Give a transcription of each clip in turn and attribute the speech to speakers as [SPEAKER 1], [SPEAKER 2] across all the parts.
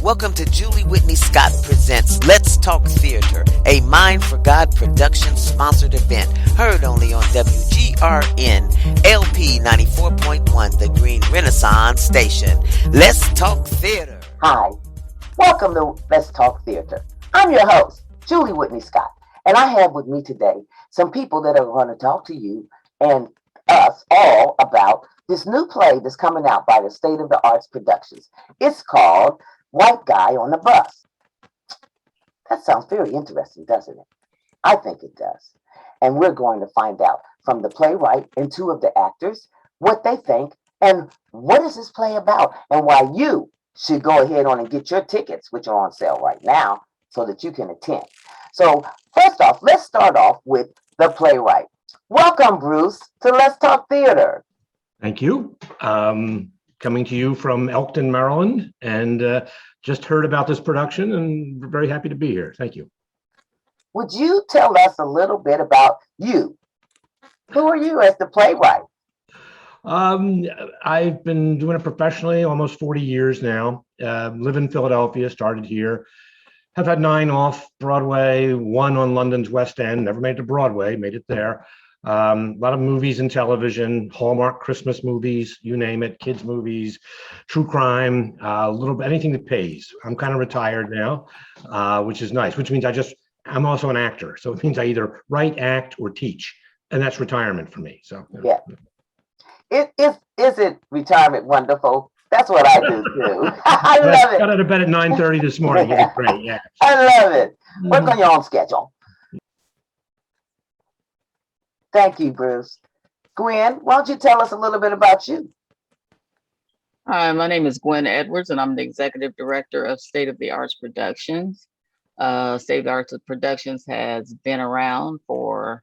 [SPEAKER 1] Welcome to Julie Whitney Scott presents Let's Talk Theater, a Mind for God production sponsored event, heard only on WGRN LP 94.1, the Green Renaissance Station. Let's Talk Theater.
[SPEAKER 2] Hi, welcome to Let's Talk Theater. I'm your host, Julie Whitney Scott, and I have with me today some people that are going to talk to you and us all about this new play that's coming out by the State of the Arts Productions. It's called White Guy on the Bus. That sounds very interesting, doesn't it? I think it does. And we're going to find out from the playwright and two of the actors what they think and what is this play about and why you should go ahead on and get your tickets, which are on sale right now, so that you can attend. So first off, let's start off with the playwright. Welcome, Bruce, to Let's Talk Theater.
[SPEAKER 3] Thank you. Coming to you from Elkton, Maryland, and just heard about this production and we're very happy to be here. Thank you.
[SPEAKER 2] Would you tell us a little bit about you? Who are you as the playwright?
[SPEAKER 3] I've been doing it professionally almost 40 years now. Live in Philadelphia, started here. Have had 9 off Broadway, 1 on London's West End, never made it to Broadway, made it there. A lot of movies and television, Hallmark Christmas movies, you name it, kids movies, true crime, a little bit, anything that pays. I'm kind of retired now, which is nice, which means I'm also an actor. So it means I either write, act, or teach. And that's retirement for me. So
[SPEAKER 2] yeah. Is it retirement wonderful? That's what I do too. I love it.
[SPEAKER 3] Got out of bed at 9:30 this morning. It's great, yeah.
[SPEAKER 2] I love it. Work on your own schedule. Thank you, Bruce. Gwen, why don't you tell us a little bit about you?
[SPEAKER 4] Hi, my name is Gwen Edwards, and I'm the Executive Director of State of the Arts Productions. State of the Arts Productions has been around for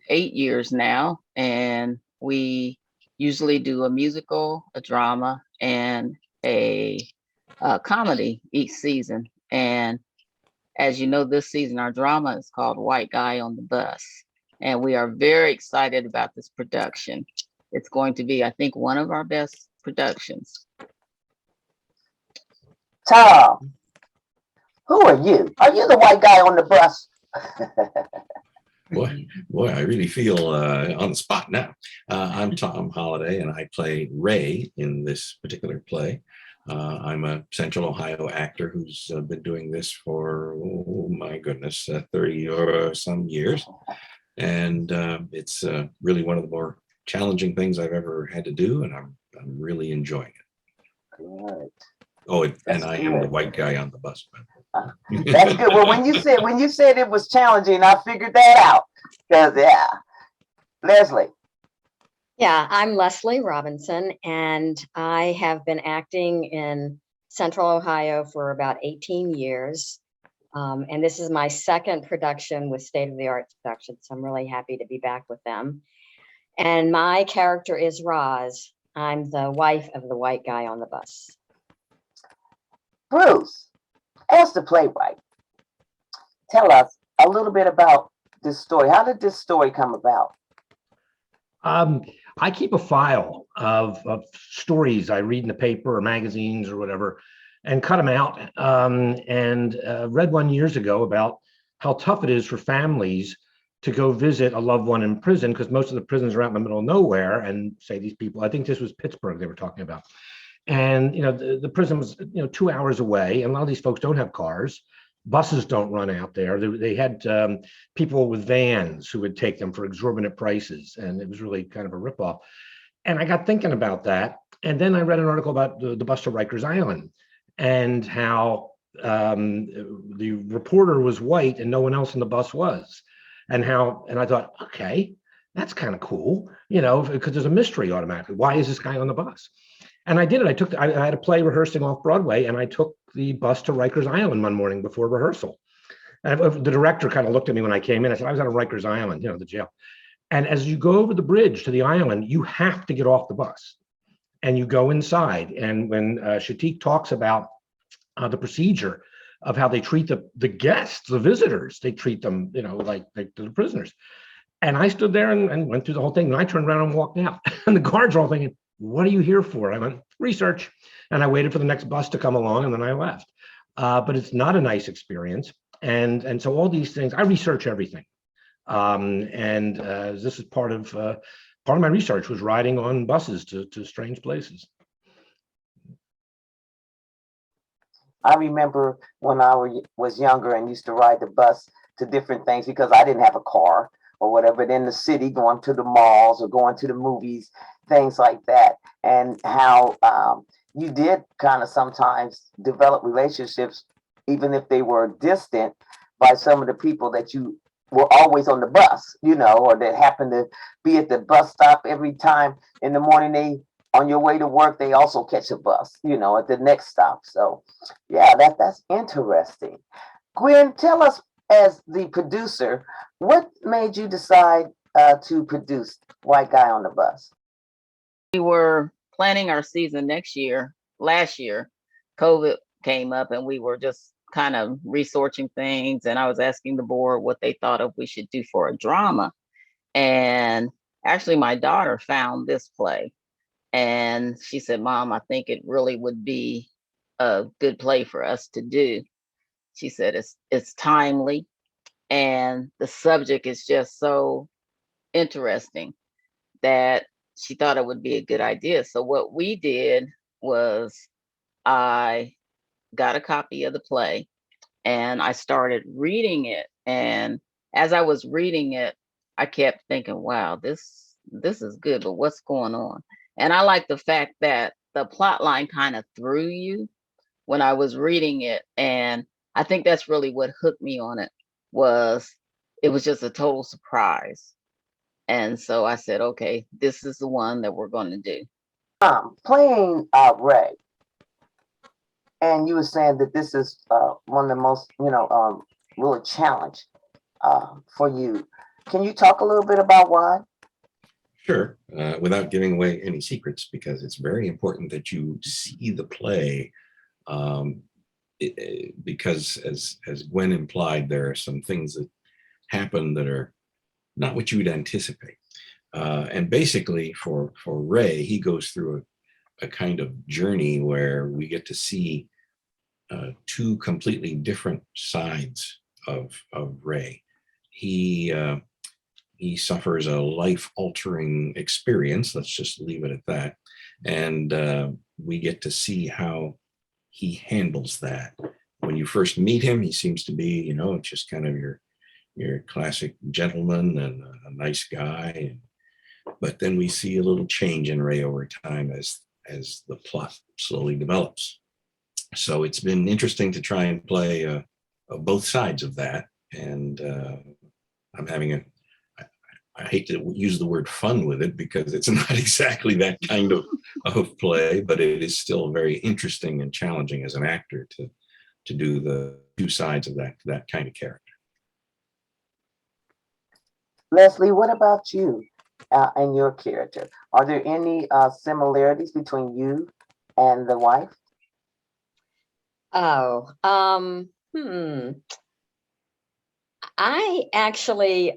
[SPEAKER 4] 8 years now, and we usually do a musical, a drama, and a comedy each season. And as you know, this season, our drama is called White Guy on the Bus. And we are very excited about this production. It's going to be, I think, one of our best productions.
[SPEAKER 2] Tom, who are you? Are you the white guy on the bus?
[SPEAKER 5] Boy, I really feel on the spot now. I'm Tom Holliday, and I play Ray in this particular play. I'm a Central Ohio actor who's been doing this for, oh my goodness, 30 or some years. And it's really one of the more challenging things I've ever had to do, and I'm really enjoying it.
[SPEAKER 2] Good.
[SPEAKER 5] Oh, and I am the white guy on the bus.
[SPEAKER 2] That's good. Well, when you said it was challenging, I figured that out. Because yeah, Leslie.
[SPEAKER 6] Yeah, I'm Leslie Robinson, and I have been acting in Central Ohio for about 18 years. And this is my second production with State of the Arts Productions, so I'm really happy to be back with them. And my character is Roz. I'm the wife of the white guy on the bus.
[SPEAKER 2] Bruce, as the playwright, tell us a little bit about this story. How did this story come about?
[SPEAKER 3] I keep a file of stories I read in the paper or magazines or whatever, and cut them out. And read one years ago about how tough it is for families to go visit a loved one in prison, because most of the prisons are out in the middle of nowhere. And say these people, I think this was Pittsburgh they were talking about. And the prison was 2 hours away, and a lot of these folks don't have cars. Buses don't run out there. They had people with vans who would take them for exorbitant prices, and it was really kind of a ripoff. And I got thinking about that, and then I read an article about the bus to Rikers Island, and how the reporter was white and no one else in the bus was, and I thought, okay, that's kind of cool, because there's a mystery automatically. Why is this guy on the bus? And I did it. I had a play rehearsing off Broadway, and I took the bus to Rikers Island one morning before rehearsal. And the director kind of looked at me when I came in. I said, I was on Rikers Island, the jail. And as you go over the bridge to the island, you have to get off the bus and you go inside. And when Shatik talks about the procedure of how they treat the guests, the visitors, they treat them, like the prisoners. And I stood there and went through the whole thing. And I turned around and walked out. And the guards are all thinking, what are you here for? I went, research. And I waited for the next bus to come along, and then I left. But it's not a nice experience. And so all these things, I research everything. This is part of my research was riding on buses to strange places.
[SPEAKER 2] I remember when I was younger and used to ride the bus to different things because I didn't have a car or whatever, in the city, going to the malls or going to the movies, things like that. And how you did kind of sometimes develop relationships, even if they were distant, by some of the people that you were always on the bus, or that happened to be at the bus stop every time in the morning. On your way to work, they also catch a bus, at the next stop. So, yeah, that's interesting. Gwen, tell us, as the producer, what made you decide to produce White Guy on the Bus?
[SPEAKER 4] We were planning our season last year. COVID came up and we were just kind of researching things. And I was asking the board what they thought of we should do for a drama. And actually, my daughter found this play. And she said, Mom, I think it really would be a good play for us to do. She said it's timely and the subject is just so interesting that she thought it would be a good idea. So what we did was I got a copy of the play and I started reading it. And as I was reading it, I kept thinking, wow, this is good, but what's going on? And I like the fact that the plot line kind of threw you when I was reading it. And I think that's really what hooked me on it. It was just a total surprise. And so I said, okay, this is the one that we're going to do.
[SPEAKER 2] Playing Ray, and you were saying that this is one of the most, really challenge for you. Can you talk a little bit about why?
[SPEAKER 5] Sure, without giving away any secrets, because it's very important that you see the play, because as Gwen implied, there are some things that happen that are not what you would anticipate. And basically for Ray, he goes through a kind of journey where we get to see two completely different sides of Ray. He suffers a life-altering experience, let's just leave it at that. And we get to see how he handles that. When you first meet him, he seems to be, just kind of your classic gentleman and a nice guy. But then we see a little change in Ray over time as the plot slowly develops. So it's been interesting to try and play both sides of that. And I'm having I hate to use the word fun with it because it's not exactly that kind of play, but it is still very interesting and challenging as an actor to do the two sides of that kind of character.
[SPEAKER 2] Leslie, what about you and your character? Are there any similarities between you and the wife?
[SPEAKER 6] Oh, I actually,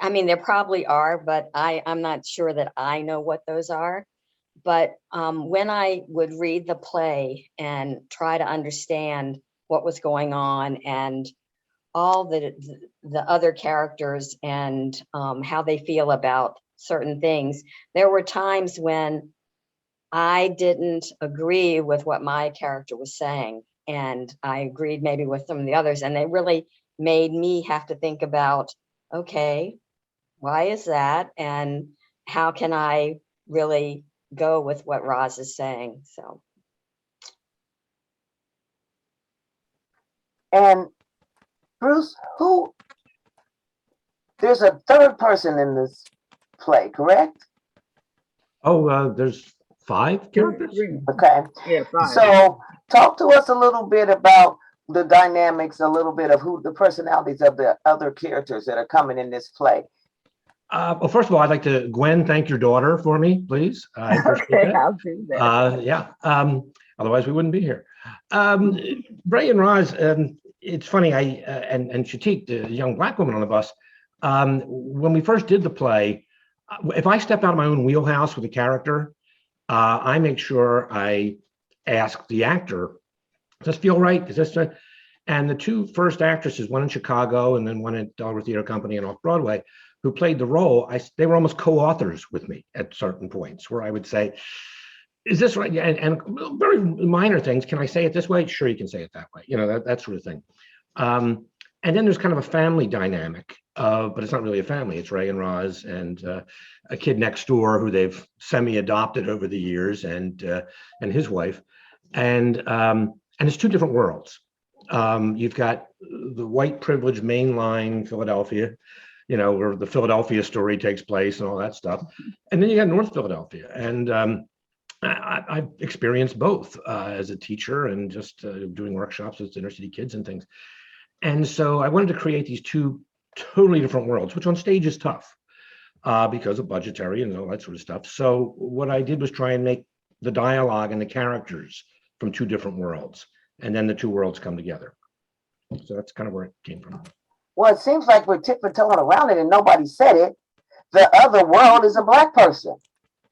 [SPEAKER 6] there probably are, but I'm not sure that I know what those are. But when I would read the play and try to understand what was going on and all the other characters and how they feel about certain things, there were times when I didn't agree with what my character was saying, and I agreed maybe with some of the others, and they really made me have to think about, okay, why is that, and how can I really go with what Roz is saying? So,
[SPEAKER 2] and Bruce, there's a third person in this play, correct?
[SPEAKER 3] Oh, there's 5 characters?
[SPEAKER 2] Okay.
[SPEAKER 4] Yeah, 5.
[SPEAKER 2] So talk to us a little bit about the dynamics, a little bit of who the personalities of the other characters that are coming in this play.
[SPEAKER 3] Well, first of all, I'd like to, Gwen, thank your daughter for me, please. I appreciate that.
[SPEAKER 4] I'll do that.
[SPEAKER 3] Yeah. Otherwise, we wouldn't be here. Ray and Roz, it's funny. And Shatik, the young Black woman on the bus, when we first did the play, if I step out of my own wheelhouse with a character, I make sure I ask the actor, does this feel right? Is this right? And the two first actresses, one in Chicago and then one at Delaware Theater Company and off Broadway, who played the role, they were almost co-authors with me at certain points where I would say, is this right? Yeah, and very minor things. Can I say it this way? Sure, you can say it that way. That sort of thing. And then there's kind of a family dynamic, but it's not really a family. It's Ray and Roz and a kid next door who they've semi-adopted over the years, and his wife, and it's two different worlds. You've got the white privileged mainline Philadelphia, where the Philadelphia story takes place and all that stuff, and then you got North Philadelphia, and I've experienced both as a teacher and just doing workshops with inner city kids and things. And so I wanted to create these two totally different worlds, which on stage is tough because of budgetary and all that sort of stuff. So what I did was try and make the dialogue and the characters from two different worlds, and then the two worlds come together. So that's kind of where it came from.
[SPEAKER 2] Well, it seems like we're tiptoeing around it and nobody said it. The other world is a Black person,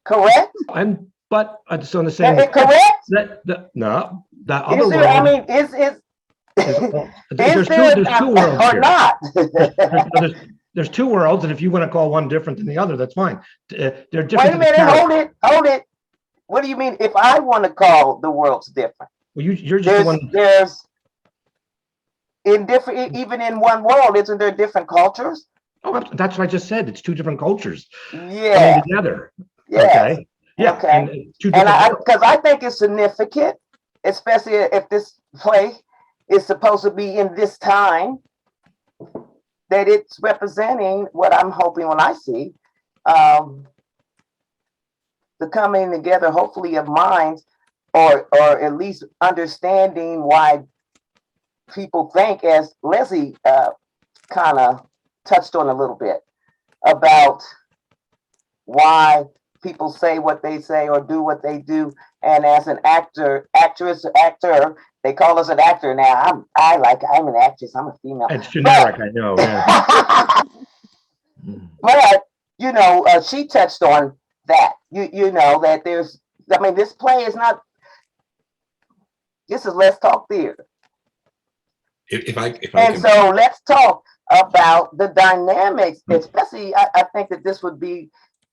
[SPEAKER 2] correct?
[SPEAKER 3] But so in the same.
[SPEAKER 2] Correct?
[SPEAKER 3] No, the other
[SPEAKER 2] Is there,
[SPEAKER 3] world.
[SPEAKER 2] I mean, is
[SPEAKER 3] there's two worlds
[SPEAKER 2] or
[SPEAKER 3] here.
[SPEAKER 2] not?
[SPEAKER 3] There's two worlds, and if you want to call one different than the other, that's fine. They're different.
[SPEAKER 2] Wait a minute, hold it. What do you mean if I want to call the worlds different?
[SPEAKER 3] Well, you're just the one.
[SPEAKER 2] There's in different, even in one world, isn't there different cultures?
[SPEAKER 3] Oh, that's what I just said. It's two different cultures.
[SPEAKER 2] Yeah.
[SPEAKER 3] Coming together.
[SPEAKER 2] Yes.
[SPEAKER 3] Okay. Yeah.
[SPEAKER 2] Okay.
[SPEAKER 3] And
[SPEAKER 2] because I think it's significant, especially if this play is supposed to be in this time, that it's representing what I'm hoping when I see the coming together, hopefully, of minds, or at least understanding why people think, as Leslie kind of touched on a little bit, about why people say what they say or do what they do. And as an actor, they call us an actor now. I'm an actress. I'm a female.
[SPEAKER 3] It's generic, I know. Yeah.
[SPEAKER 2] But she touched on that. That there's. I mean, this play is not. This is Let's Talk Theater. So let's talk about the dynamics, especially. I think that this would be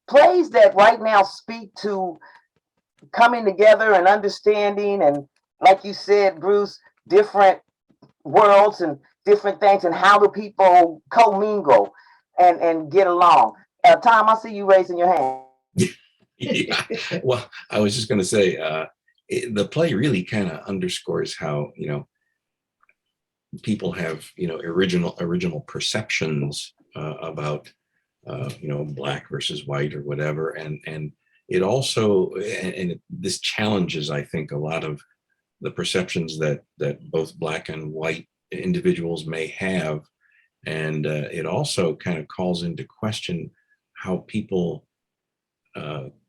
[SPEAKER 2] plays that right now speak to coming together and understanding, and like you said, Bruce, different worlds and different things, and how do people commingle and get along. Tom, I see you raising your hand.
[SPEAKER 5] Yeah. Well, I was just going to say, the play really kind of underscores how, people have, original perceptions about, Black versus white or whatever. And it also, this challenges, I think, a lot of the perceptions that both Black and white individuals may have. And it also kind of calls into question how people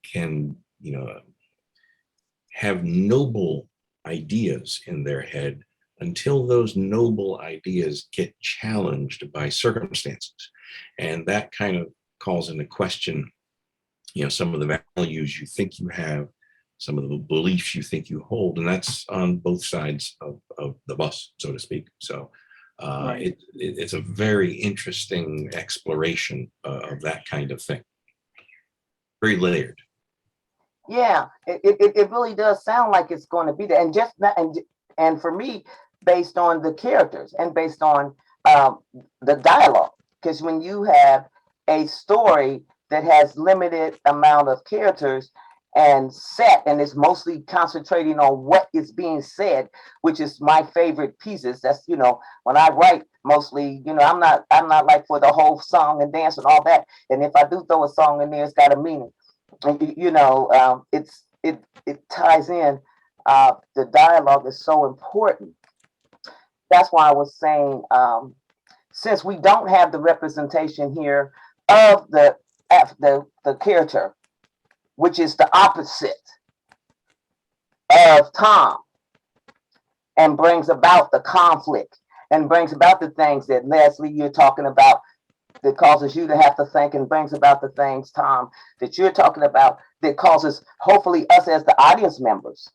[SPEAKER 5] can, have noble ideas in their head until those noble ideas get challenged by circumstances. And that kind of calls into question, some of the values you think you have, some of the beliefs you think you hold, and that's on both sides of the bus, so to speak. So right. It's a very interesting exploration of that kind of thing. Very layered.
[SPEAKER 2] Yeah, it really does sound like it's going to be there, and for me, based on the characters and based on the dialogue, because when you have a story that has limited amount of characters and set, and it's mostly concentrating on what is being said, which is my favorite pieces. That's when I write, mostly I'm not like for the whole song and dance and all that. And if I do throw a song in there, it's got a meaning. And it ties in. The dialogue is so important. That's why I was saying, since we don't have the representation here of the character, which is the opposite of Tom, and brings about the conflict and brings about the things that Leslie, you're talking about, that causes you to have to think and brings about the things, Tom, that you're talking about, that causes hopefully us as the audience members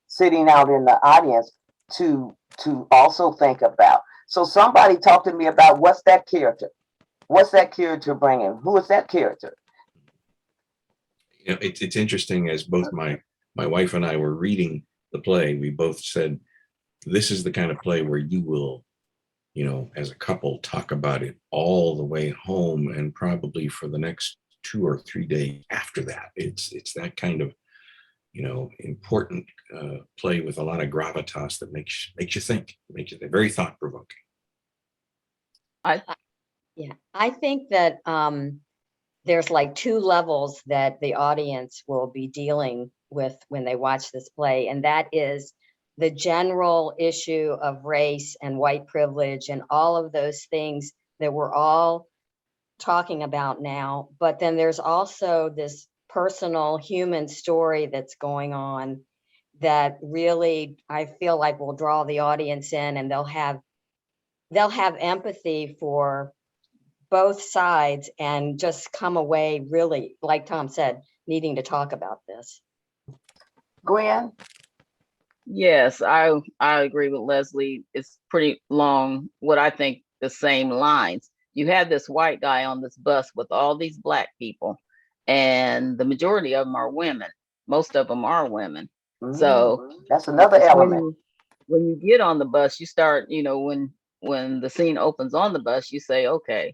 [SPEAKER 2] sitting out in the audience to also think about. So somebody talk to me about what's that character? What's that character bringing? Who is that character?
[SPEAKER 5] You know, it's interesting, as both my wife and I were reading the play, we both said, this is the kind of play where you will, you know, as a couple, talk about it all the way home and probably for the next 2 or 3 days after that. It's that kind of, you know, important play with a lot of gravitas that makes you think, very thought provoking.
[SPEAKER 6] I think that there's like 2 levels that the audience will be dealing with when they watch this play, and that is the general issue of race and white privilege and all of those things that we're all talking about now. But then there's also this personal human story that's going on that really, I feel like, will draw the audience in, and they'll have empathy for both sides and just come away really, like Tom said, needing to talk about this.
[SPEAKER 2] Gwen?
[SPEAKER 4] Yes, I agree with Leslie. It's pretty long, what I think the same lines. You have this white guy on this bus with all these Black people, and the majority of them are women. Most of them are women. So
[SPEAKER 2] that's another element.
[SPEAKER 4] When you get on the bus, you start, you know, when the scene opens on the bus, you say, okay,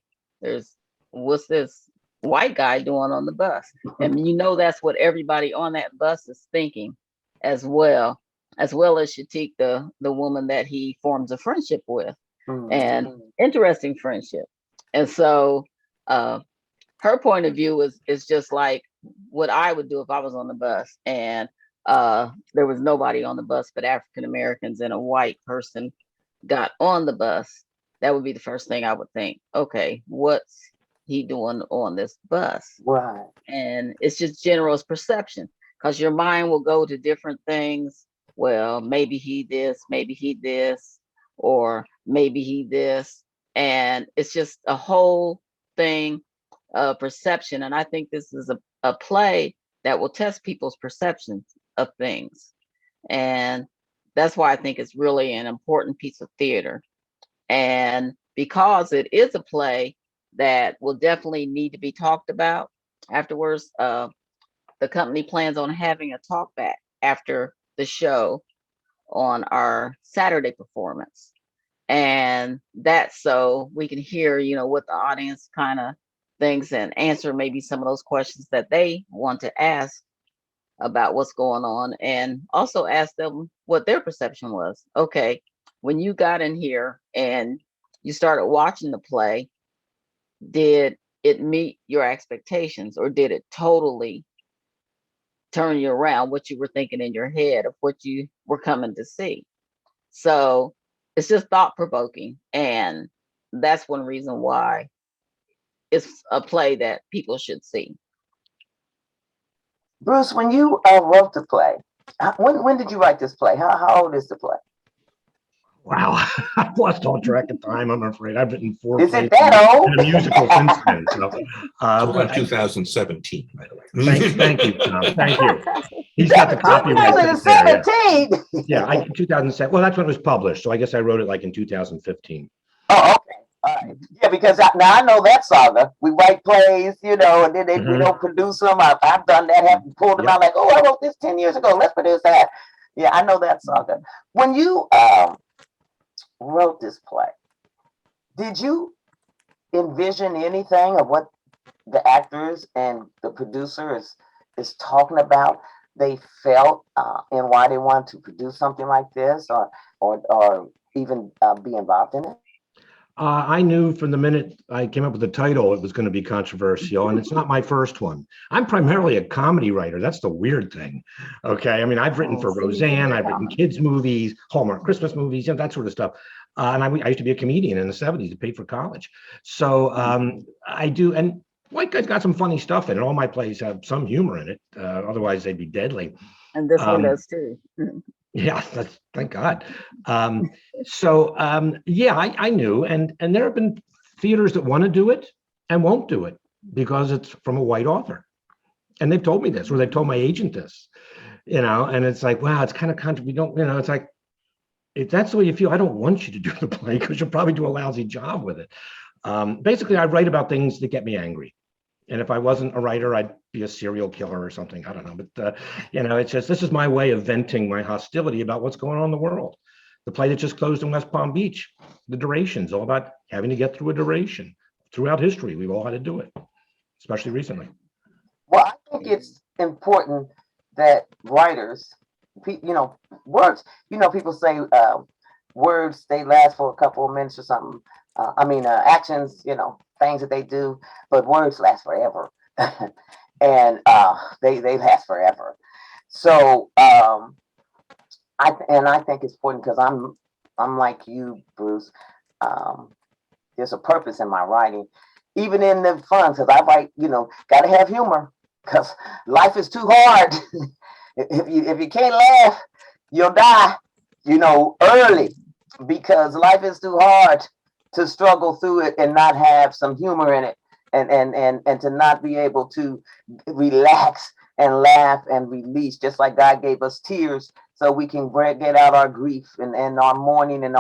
[SPEAKER 4] what's this white guy doing on the bus? And you know that's what everybody on that bus is thinking as well as Shatik, the woman that he forms a friendship with, and interesting friendship. And so her point of view is just like what I would do if I was on the bus and there was nobody on the bus but African Americans, and a white person got on the bus. That would be the first thing I would think. Okay, what's he doing on this bus?
[SPEAKER 2] Right.
[SPEAKER 4] And it's just general perception, because your mind will go to different things. Well, maybe he this, or maybe he this. And it's just a whole thing of perception. And I think this is a play that will test people's perceptions of things. And that's why I think it's really an important piece of theater. And because it is a play that will definitely need to be talked about afterwards, the company plans on having a talk back after the show on our Saturday performance. And that's so we can hear, you know, what the audience kind of thinks and answer maybe some of those questions that they want to ask about what's going on, and also ask them what their perception was. Okay, when you got in here and you started watching the play, did it meet your expectations, or did it totally turn you around what you were thinking in your head of what you were coming to see? So it's just thought provoking, and that's one reason why it's a play that people should see.
[SPEAKER 2] Bruce, when you wrote the play, when did you write this play? How old is the play?
[SPEAKER 3] Wow, I've lost all track of time, I'm afraid. I've written 4
[SPEAKER 2] Is
[SPEAKER 3] plays
[SPEAKER 2] it that old?
[SPEAKER 3] and a musical since then. So,
[SPEAKER 5] About 2017, by the way.
[SPEAKER 3] Thank you, Tom. Thank you. He's got the copyright.
[SPEAKER 2] 2017.
[SPEAKER 3] Yeah, 2007. Well, that's when it was published. So I guess I wrote it like in 2015.
[SPEAKER 2] Oh, okay. All right. Yeah, because now I know that saga. We write plays, you know, and then we don't produce them. I've done that. Have pulled them out like, oh, I wrote this 10 years ago. Let's produce that. Yeah, I know that saga. When you wrote this play, did you envision anything of what the actors and the producer is talking about? They felt and why they wanted to produce something like this, or even be involved in it?
[SPEAKER 3] I knew from the minute I came up with the title, it was going to be controversial, and it's not my first one. I'm primarily a comedy writer. That's the weird thing. Okay. I mean, I've written for Roseanne, I've written kids' movies, Hallmark Christmas movies, you know, that sort of stuff. And I used to be a comedian in the 70s to pay for college. So I do. And White Guy's got some funny stuff in it. All my plays have some humor in it. Otherwise, they'd be deadly.
[SPEAKER 4] And this one does too.
[SPEAKER 3] Yeah, thank God. Yeah, I knew, and there have been theaters that want to do it and won't do it because it's from a white author. And they've told me this, or they've told my agent this, and it's like, wow, it's kind of we don't, it's like, if that's the way you feel, I don't want you to do the play because you'll probably do a lousy job with it. Basically, I write about things that get me angry. And if I wasn't a writer, I'd be a serial killer or something. I don't know. But, it's just, this is my way of venting my hostility about what's going on in the world. The play that just closed in West Palm Beach, The Duration's all about having to get through a duration. Throughout history, we've all had to do it, especially recently.
[SPEAKER 2] Well, I think it's important that writers, words, people say words, they last for a couple of minutes or something. Actions, things that they do, but words last forever. And they last forever. So I think it's important because I'm like you, Bruce. There's a purpose in my writing, even in the fun, because I write, got to have humor because life is too hard. if you can't laugh, you'll die, early, because life is too hard to struggle through it and not have some humor in it, and to not be able to relax and laugh and release, just like God gave us tears so we can get out our grief and our mourning and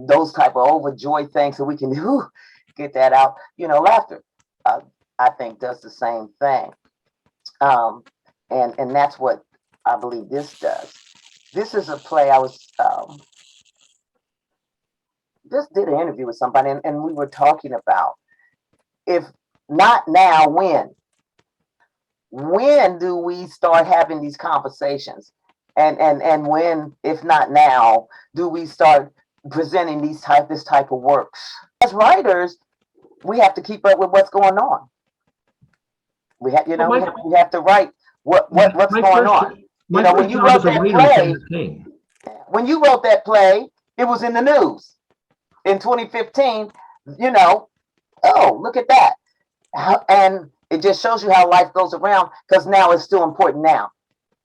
[SPEAKER 2] those type of overjoyed things, so we can get that out. Laughter, I think, does the same thing. And that's what I believe this does. This is a play. I was just did an interview with somebody, and we were talking about, if not now, when? When do we start having these conversations? And when, if not now, do we start presenting this type of works? As writers, we have to keep up with what's going on. We have, we have to write what's going on. When you wrote that play, it was in the news in 2015. Oh, look at that. And it just shows you how life goes around, because now it's still important now.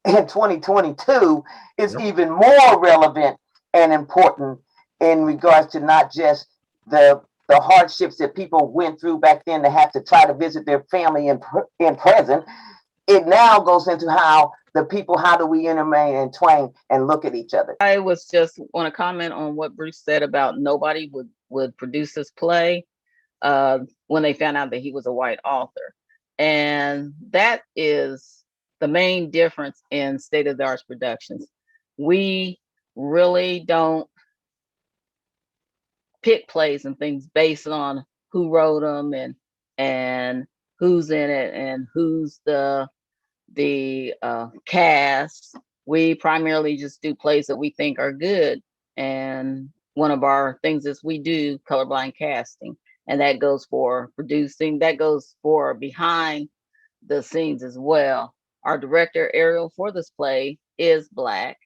[SPEAKER 2] In 2022, it's even more relevant and important in regards to not just the hardships that people went through back then to have to try to visit their family in present. It now goes into how do we intermingle and twang and look at each other.
[SPEAKER 4] I was just want to comment on what Bruce said about nobody would produce this play when they found out that he was a white author. And that is the main difference in State of the Arts Productions. We really don't pick plays and things based on who wrote them and who's in it and who's the cast. We primarily just do plays that we think are good. And one of our things is we do colorblind casting. And that goes for producing, that goes for behind the scenes as well. Our director, Ariel, for this play is Black,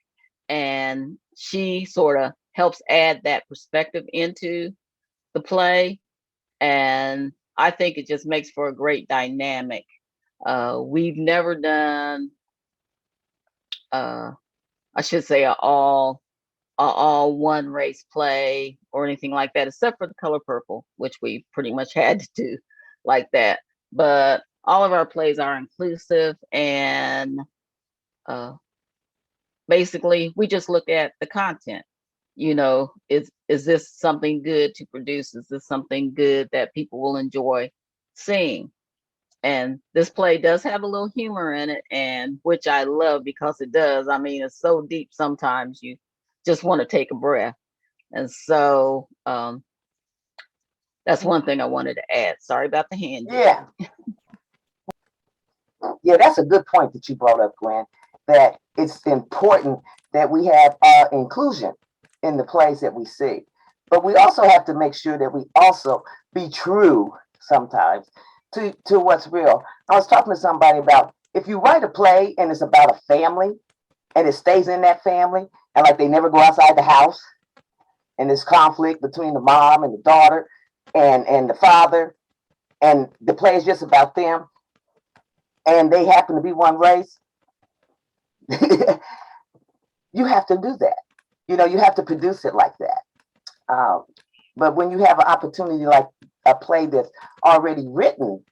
[SPEAKER 4] and she sort of helps add that perspective into the play. And I think it just makes for a great dynamic. We've never done, I should say, a all one race play or anything like that, except for The Color Purple, which we pretty much had to do like that. But all of our plays are inclusive, and basically we just look at the content. Is this something good to produce? Is this something good that people will enjoy seeing? And this play does have a little humor in it, and which I love, because it does. I mean, it's so deep sometimes you just want to take a breath. And so that's one thing I wanted to add. Sorry about the hand.
[SPEAKER 2] Yeah. Yeah, that's a good point that you brought up, Gwen, that it's important that we have inclusion in the plays that we see. But we also have to make sure that we also be true sometimes to what's real. I was talking to somebody about, if you write a play and it's about a family and it stays in that family, and like they never go outside the house, and there's conflict between the mom and the daughter and the father, and the play is just about them, and they happen to be one race, you have to do that. You have to produce it like that. But when you have an opportunity like a play that's already written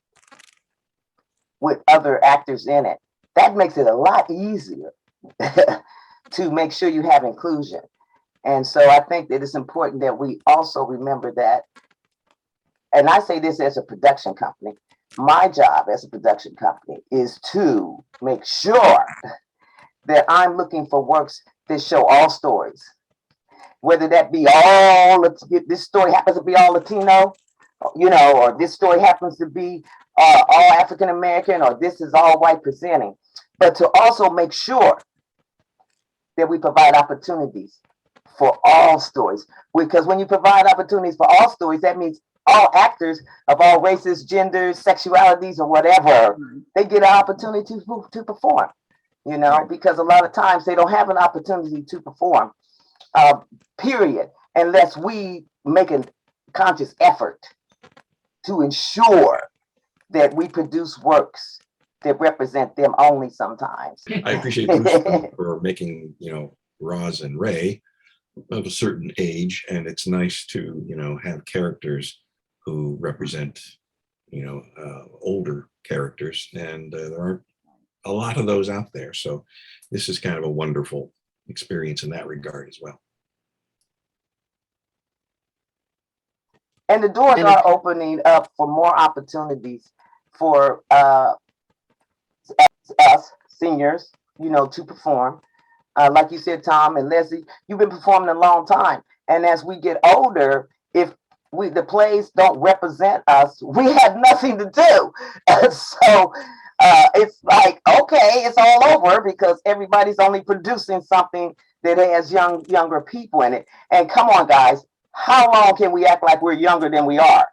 [SPEAKER 2] with other actors in it, that makes it a lot easier to make sure you have inclusion. And so I think that it's important that we also remember that. And I say this as a production company. My job as a production company is to make sure that I'm looking for works that show all stories, whether that be all, this story happens to be all Latino, or this story happens to be all African American, or this is all white presenting, but to also make sure that we provide opportunities for all stories. Because when you provide opportunities for all stories, that means all actors of all races, genders, sexualities, or whatever, they get an opportunity to perform, because a lot of times they don't have an opportunity to perform, period, unless we make a conscious effort to ensure that we produce works that represent them only sometimes.
[SPEAKER 5] I appreciate Bruce for making, Roz and Ray of a certain age, and it's nice to, have characters who represent, older characters, and there aren't a lot of those out there. So this is kind of a wonderful experience in that regard as well.
[SPEAKER 2] And the doors are opening up for more opportunities for us seniors, to perform. Like you said, Tom and Leslie, you've been performing a long time. And as we get older, if the plays don't represent us, we have nothing to do. So it's like, okay, it's all over because everybody's only producing something that has younger people in it. And come on, guys, how long can we act like we're younger than we are?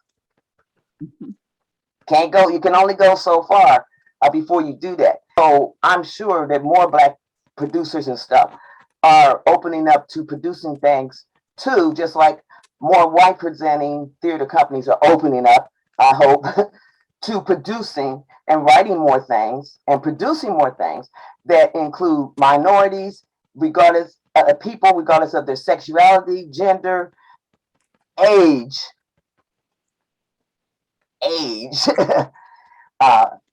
[SPEAKER 2] Can't go. You can only go so far before you do that. So I'm sure that more Black producers and stuff are opening up to producing things too, just like more white presenting theater companies are opening up, I hope, to producing and writing more things and producing more things that include minorities, regardless of people, regardless of their sexuality, gender, age,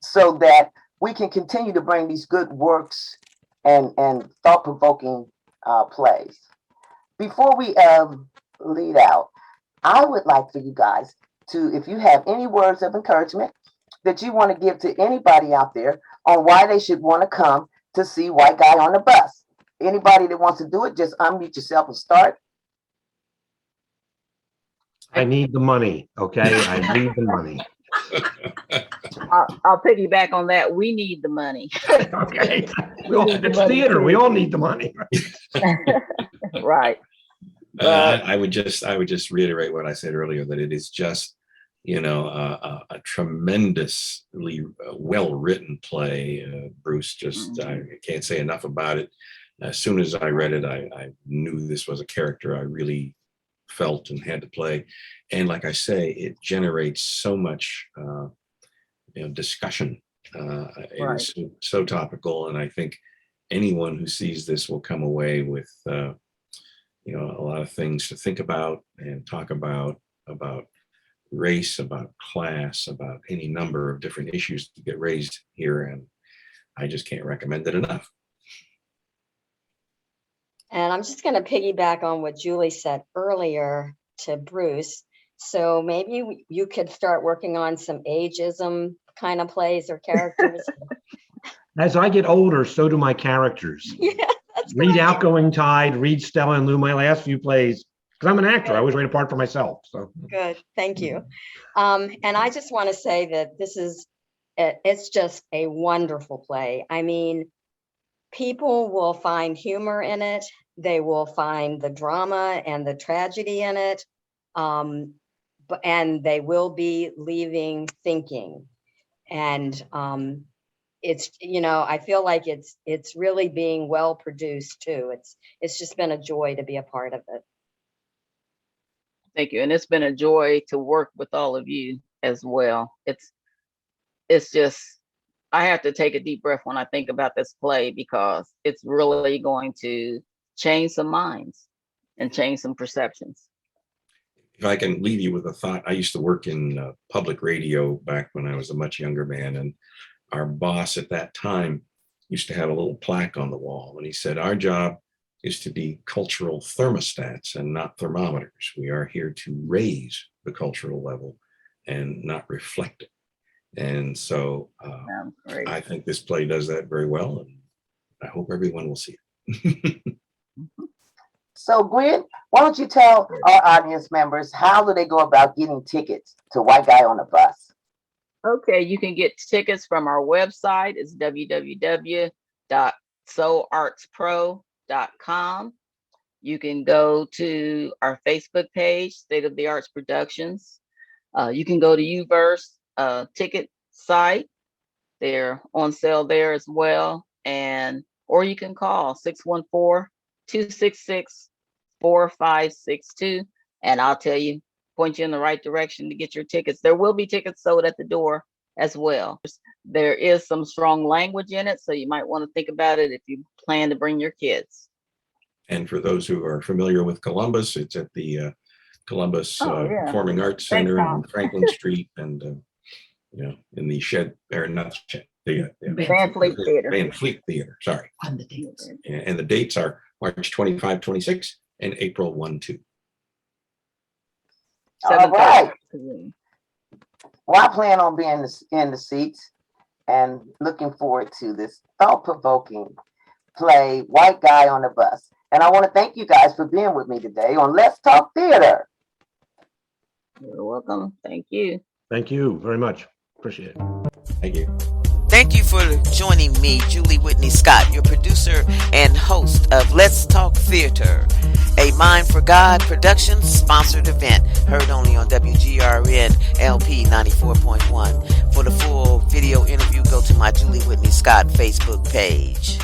[SPEAKER 2] so that we can continue to bring these good works and thought-provoking plays. Before we lead out, I would like for you guys to, if you have any words of encouragement that you want to give to anybody out there on why they should want to come to see White Guy on the Bus. Anybody that wants to do it, just unmute yourself and start.
[SPEAKER 3] I need the money, okay? I need the money.
[SPEAKER 4] I'll piggyback on that. We need the money.
[SPEAKER 3] Okay. It's theater. We all need the money.
[SPEAKER 4] Right.
[SPEAKER 5] I would just reiterate what I said earlier, that it is just, a tremendously well-written play. Bruce, I can't say enough about it. As soon as I read it, I knew this was a character I really felt and had to play. And like I say, it generates so much discussion. It is so topical, and I think anyone who sees this will come away with a lot of things to think about and talk about race, about class, about any number of different issues that get raised here, and I just can't recommend it enough.
[SPEAKER 6] And I'm just going to piggyback on what Julie said earlier to Bruce. So maybe you could start working on some ageism kind of plays or characters.
[SPEAKER 3] As I get older, so do my characters.
[SPEAKER 6] Yeah, that's
[SPEAKER 3] Read
[SPEAKER 6] great.
[SPEAKER 3] Outgoing Tide, read Stella and Lou, my last few plays. Because I'm an actor, I always write a part for myself. So
[SPEAKER 6] Good, thank you. And I just want to say that it's just a wonderful play. I mean, people will find humor in it. They will find the drama and the tragedy in it. And they will be leaving thinking. And it's, I feel like it's really being well produced too. It's just been a joy to be a part of it.
[SPEAKER 4] Thank you. And it's been a joy to work with all of you as well. It's just, I have to take a deep breath when I think about this play, because it's really going to change some minds and change some perceptions.
[SPEAKER 5] if I can leave you with a thought, I used to work in public radio back when I was a much younger man, and our boss at that time used to have a little plaque on the wall, and he said, "Our job is to be cultural thermostats and not thermometers. We are here to raise the cultural level and not reflect it." And so I think this play does that very well, and I hope everyone will see it.
[SPEAKER 2] So, Gwen, why don't you tell our audience members how do they go about getting tickets to White Guy on the Bus?
[SPEAKER 4] Okay, you can get tickets from our website. It's www.soartspro.com. You can go to our Facebook page, State of the Arts Productions. You can go to Uverse ticket site. They're on sale there as well. Or you can call 614-266-4562, and I'll point you in the right direction to get your tickets. There will be tickets sold at the door as well. There is some strong language in it, so you might want to think about it if you plan to bring your kids.
[SPEAKER 5] And for those who are familiar with Columbus, it's at the Columbus Performing Arts Center on Franklin Street, and in the shed, or not shed, the
[SPEAKER 4] Van Fleet Theater.
[SPEAKER 5] Van Fleet Theater, sorry.
[SPEAKER 1] On the dates.
[SPEAKER 5] And the dates are March 25, 26, and April 1, 2.
[SPEAKER 2] All right. Well, I plan on being in the seats and looking forward to this thought-provoking play, White Guy on the Bus. And I want to thank you guys for being with me today on Let's Talk Theater.
[SPEAKER 4] You're welcome. Thank you.
[SPEAKER 3] Thank you very much. Appreciate it.
[SPEAKER 5] Thank you.
[SPEAKER 1] Thank you for joining me, Julie Whitney Scott, your producer and host of Let's Talk Theater, a Mind for God Productions sponsored event, heard only on WGRN LP 94.1. For the full video interview, go to my Julie Whitney Scott Facebook page.